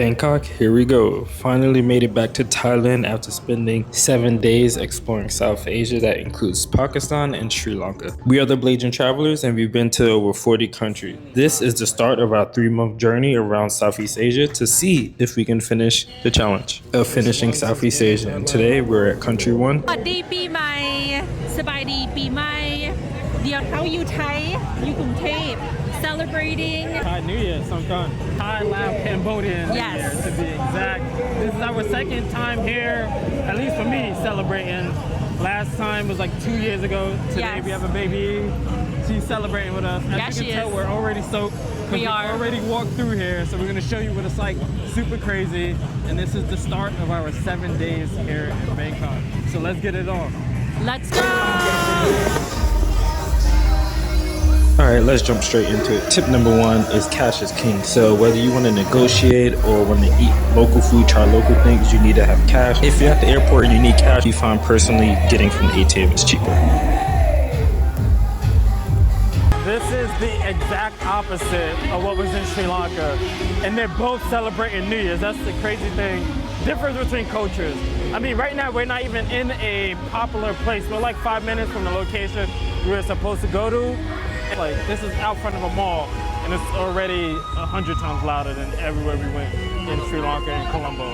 Bangkok, here we go. Finally made it back to Thailand after spending 7 days exploring South Asia that includes Pakistan and Sri Lanka. We are the Blasian Travelers and we've been to over 40 countries. This is the start of our 3-month journey around Southeast Asia to see if we can finish the challenge of finishing Southeast Asia. And today we're at country 1. สวัสดีปีใหม่สบายดีปีใหม่เดี๋ยวเขาอยู่ไทยอยู่กรุงเทพ celebrating Thai New Year sometime. Thai, Lao, Cambodian New Yes. Year to be exact. This is our second time here, at least for me, celebrating. Last time was like 2 years ago. Today Yes. we have a baby. She's celebrating with us. As Yeah, you she can tell, is. we're already soaked. We are. Already walked through here, so we're gonna show you what it's like. Super crazy. And this is the start of our 7 days here in Bangkok. So let's get it on. let's go Alright, let's jump straight into it. Tip number 1 is cash is king. So whether you want to negotiate or want to eat local food, try local things, you need to have cash. If you're at the airport and you need cash, you find personally getting from the ATM is cheaper. This is the exact opposite of what was in Sri Lanka. And they're both celebrating New Year's. That's the crazy thing. Difference between cultures. I mean, right now we're not even in a popular place. We're like 5 minutes from the location we were supposed to go to. Like, this is out front of a mall, and it's already 100 times louder than everywhere we went in Sri Lanka and Colombo.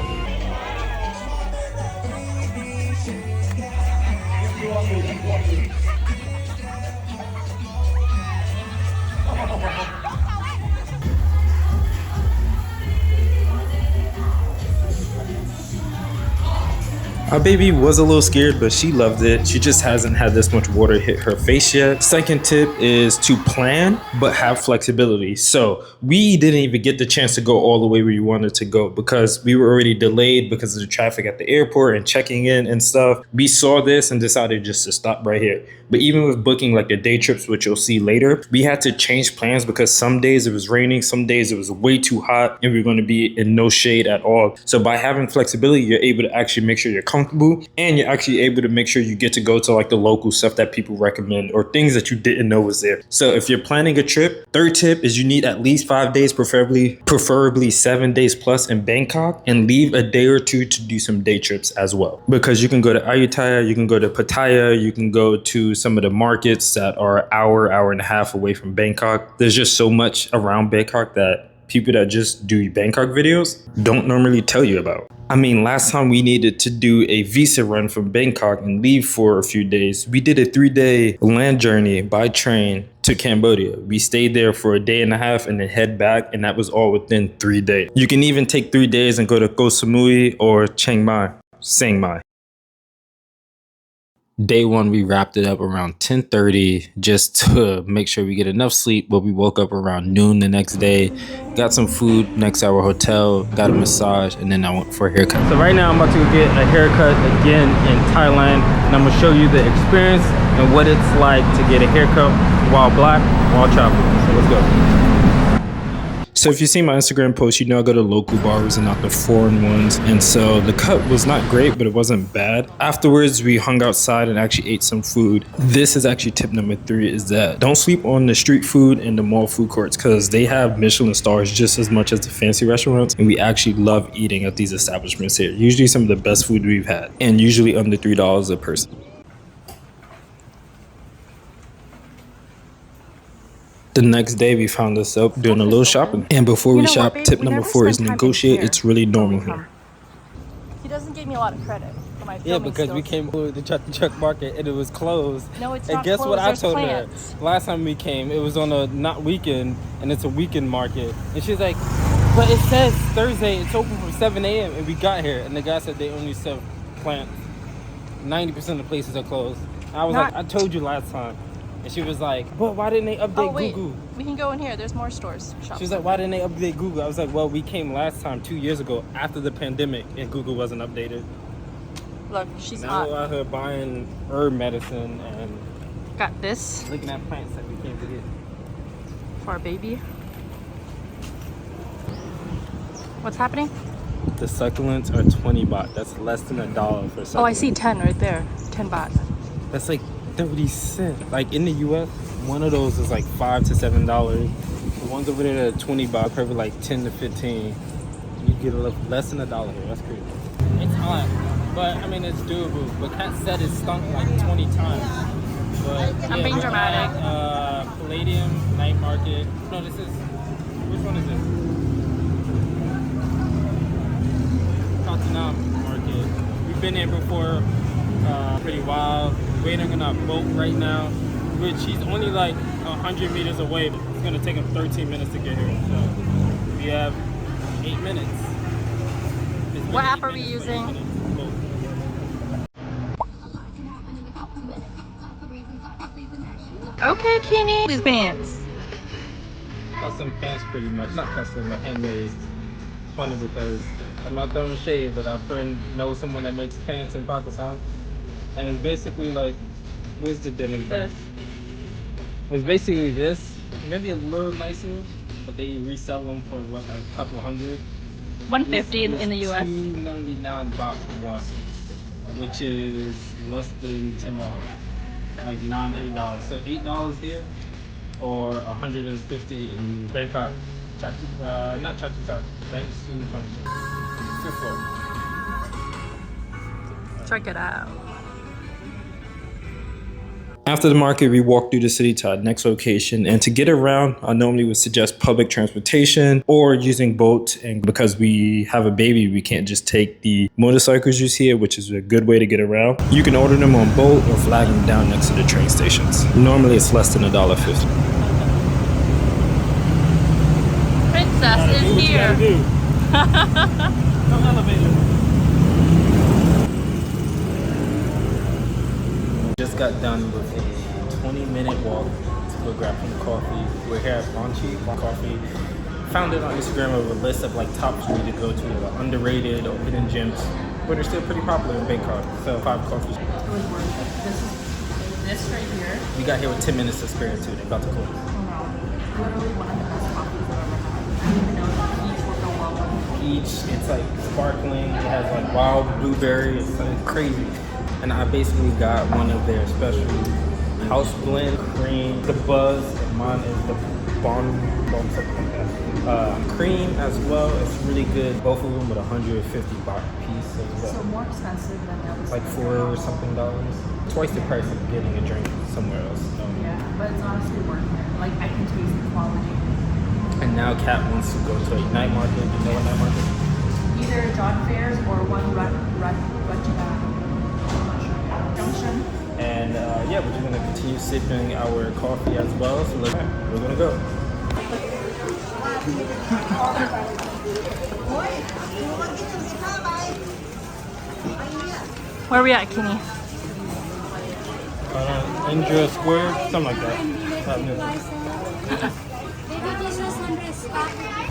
Our baby was a little scared, but she loved it. She just hasn't had this much water hit her face yet. Second tip is to plan, but have flexibility. So we didn't even get the chance to go all the way where we wanted to go because we were already delayed because of the traffic at the airport and checking in and stuff. We saw this and decided just to stop right here. But even with booking like the day trips, which you'll see later, we had to change plans because some days it was raining, some days it was way too hot, and we were going to be in no shade at all. So by having flexibility, you're able to actually make sure you're comfortable, and you're actually able to make sure you get to go to like the local stuff that people recommend or things that you didn't know was there. So if you're planning a trip, third tip is you need at least 5 days, preferably 7 days plus in Bangkok, and leave a day or two to do some day trips as well. Because you can go to Ayutthaya, you can go to Pattaya, you can go to some of the markets that are an hour and a half away from Bangkok. There's just so much around Bangkok that people that just do Bangkok videos don't normally tell you about. I mean, last time we needed to do a visa run from Bangkok and leave for a few days. We did a 3-day land journey by train to Cambodia. We stayed there for a day and a half and then head back, and that was all within 3 days. You can even take 3 days and go to Koh Samui or Chiang Mai. Day 1, we wrapped it up around 10:30 just to make sure we get enough sleep, but we woke up around noon the next day, got some food next to our hotel, got a massage, and then I went for a haircut. So right now I'm about to get a haircut again in Thailand, and I'm gonna show you the experience and what it's like to get a haircut while black, while traveling. So let's go. So if you see my Instagram post, you know I go to local barbers and not the foreign ones. And so the cut was not great, but it wasn't bad. Afterwards, we hung outside and actually ate some food. This is actually tip number 3 is that don't sleep on the street food and the mall food courts because they have Michelin stars just as much as the fancy restaurants. And we actually love eating at these establishments here. Usually some of the best food we've had and usually under $3 a person. The next day we found ourselves doing a little shopping. And before we shop, tip number 4 is negotiate. It's really normal here. He doesn't give me a lot of credit for my filming Yeah, because we skills. came to the truck market and it was closed. No, it's and not guess closed. what I There's told plants. her? Last time we came, it was on a not weekend, and it's a weekend market. And she's like, but it says Thursday, it's open from 7 a.m. And we got here, and the guy said they only sell plants. 90% of the places are closed. I was like, I told you last time. And she was like, but why didn't they update Google? We can go in here. There's more stores. Shops. She was like, why didn't they update Google? I was like, well, we came last time 2 years ago after the pandemic and Google wasn't updated. Look, she's Now hot. we're out here buying herb medicine and Got this looking at plants that we came to get. for our baby. What's happening? The succulents are 20 baht. That's less than $1 for succulents. Oh, I see 10 right there. 10 baht. That's like 30 cents. Like in the US, one of those is like $5 to $7. The ones over there that are 20 baht, probably like 10 to 15. You get less than $1 here. That's crazy. It's hot, but I mean it's doable. But Kat said it stunk like 20 times. But I'm being we're dramatic. at, Palladium Night Market. No, this is which one is this? Tottenham Market. We've been here before. Pretty wild. Waiting on our boat right now, which he's only like 100 meters away. It's gonna take him 13 minutes to get here. So we have 8 minutes. What app are we using? Okay, Kenny. These pants. Custom pants pretty much. Not custom, but handmade. Funny because I'm not throwing shade, but our friend knows someone that makes pants in Pakistan. And it's basically like, where's the denim? This. It's basically this. Maybe a little nicer, but they resell them for what, a couple hundred? 150 in the US. $299 one, which is less than $10, like $9, $8. So $8 here, or $150 in Bangkok. Not Chatuchak. Thanks to Check it out. After the market, we walked through the city to our next location, and to get around, I normally would suggest public transportation or using boats. And because we have a baby, we can't just take the motorcycles you see here, which is a good way to get around. You can order them on boat or flag them down next to the train stations. Normally, it's less than $1.50. Princess is here. No elevator. Just got done with a 20-minute walk to go grab some coffee. We're here at Raunchy Coffee. Found it on Instagram of a list of like top 3 to go to, like underrated or hidden gems, but they're still pretty popular in Bangkok. So 5 coffees. It was worth it. This right here. We got here with 10 minutes to spare too. They're about to close. Oh no. Literally one of the best coffees I've ever had. I didn't even know that peach would go well with Peach, it's like sparkling. It has like wild blueberry. It's like crazy. And I basically got one of their special house blend cream. The buzz, mine is the bon something like that. Cream as well. It's really good. Both of them with 150 baht piece as well. So more expensive than the other. Like $4 or something. Twice the price of getting a drink somewhere else. Yeah, but it's honestly worth it. Like I can taste the quality. And now Kat wants to go to a night market. You know what night market? Either John Fairs or one Junction. And yeah, we're just gonna continue sipping our coffee as well. So we're gonna go. Where are we at, Kenny? Indra Square, something like that.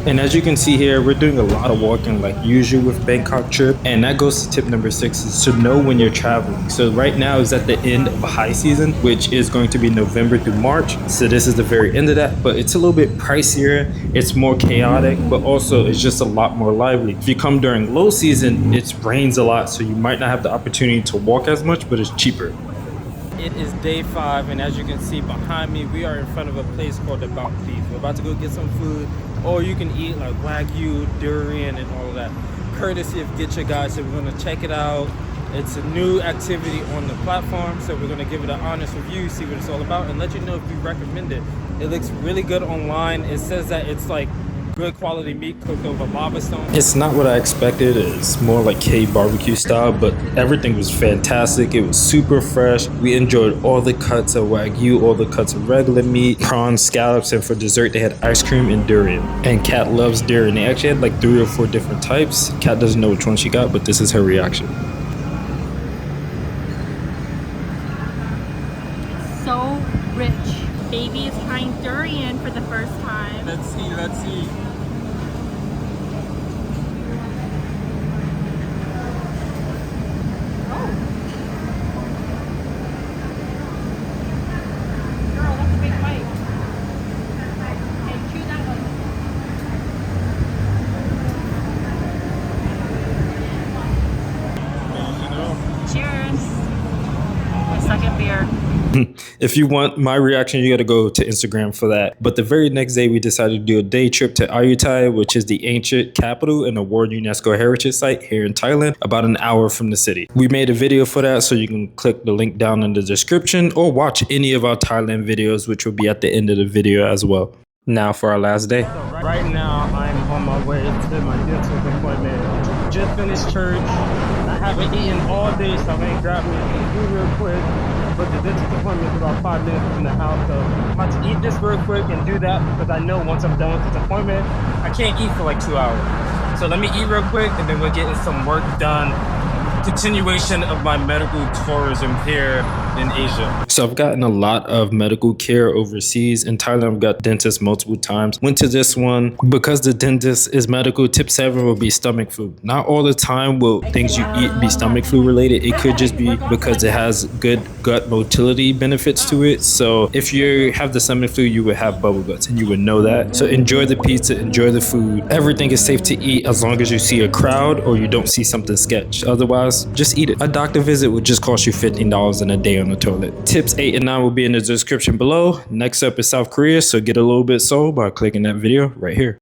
And as you can see here, we're doing a lot of walking like usual with Bangkok trip. And that goes to tip number 6, is to know when you're traveling. So right now is at the end of a high season, which is going to be November through March. So this is the very end of that, but it's a little bit pricier. It's more chaotic, but also it's just a lot more lively. If you come during low season, it rains a lot. So you might not have the opportunity to walk as much, but it's cheaper. It is day 5, and as you can see behind me, we are in front of a place called the Bowels. We're about to go get some food, or you can eat like Wagyu, Durian, and all of that, courtesy of Get Your Guide. So we're gonna check it out. It's a new activity on the platform, so we're gonna give it an honest review, see what it's all about, and let you know if we recommend it. It looks really good online. It says that it's like good quality meat cooked over lava stones. It's not what I expected. It's more like kbbq style, but everything was fantastic. It was super fresh. We enjoyed all the cuts of Wagyu, all the cuts of regular meat, prawns, scallops, and for dessert they had ice cream and durian. And Kat loves durian. They actually had like 3 or 4 different types. Kat doesn't know which one she got, but this is her reaction. So rich. Baby is trying durian for the first time. Let's see, let's see. Girl, that's a big bite. Okay, chew that one. Cheers. My second beer. If you want my reaction, you got to go to Instagram for that. But the very next day, we decided to do a day trip to Ayutthaya, which is the ancient capital and a World UNESCO Heritage Site here in Thailand, about an hour from the city. We made a video for that, so you can click the link down in the description or watch any of our Thailand videos, which will be at the end of the video as well. Now for our last day. Right now, I'm on my way to my dentist appointment. Just finished church. I haven't eaten all day, so I'm gonna grab me some food real quick. But the dentist appointment is about 5 minutes from the house, so I'm about to eat this real quick and do that because I know once I'm done with this appointment, I can't eat for like 2 hours. So let me eat real quick, and then we're getting some work done. Continuation of my medical tourism here in Asia. So I've gotten a lot of medical care overseas. In Thailand, I've got dentists multiple times. Went to this one because the dentist is medical. Tip 7 will be stomach flu. Not all the time will things you eat be stomach flu related. It could just be because it has good gut motility benefits to it. So if you have the stomach flu, you would have bubble guts and you would know that. So enjoy the pizza, enjoy the food. Everything is safe to eat as long as you see a crowd or you don't see something sketch. Otherwise, just eat it. A doctor visit would just cost you $15 in a day on the toilet. Tips 8 and 9 will be in the description below. Next up is South Korea, so get a little bit sold by clicking that video right here.